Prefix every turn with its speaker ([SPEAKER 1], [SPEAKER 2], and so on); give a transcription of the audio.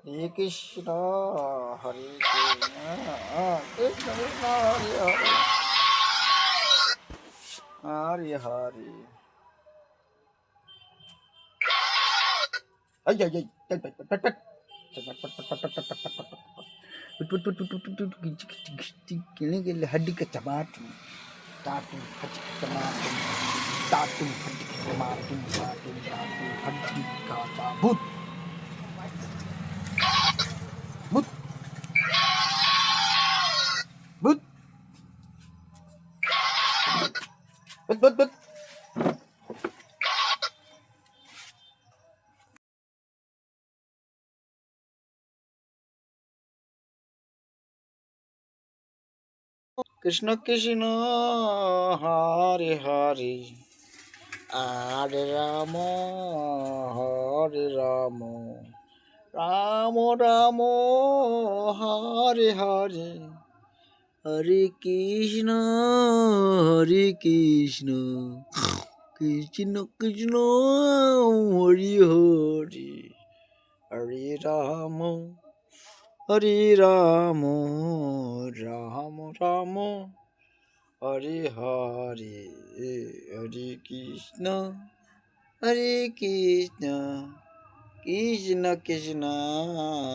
[SPEAKER 1] Hare Krishna, Hare Krishna, Krishna Krishna, Hare Hare, Hare Hare. Ay, ay, ay. Pet, pet, pet, pet, pet. Hadi ka tamatum, tatum, hadi ka tamatum, tatum, hadi ka tamatum, tatum, tatum, hadi ka tabut, but, but, but. Krishna Krishna, Hare Hare, Hare Rama, Hare Rama, Rama Rama, Hare Hare, Hare Krishna, Hare Krishna, Krishna Krishna, Hare Hare, Hare Rama, Hare Rama, Rama Rama, Hare Hare, Hare Krishna, Hare Krishna, Krishna Krishna.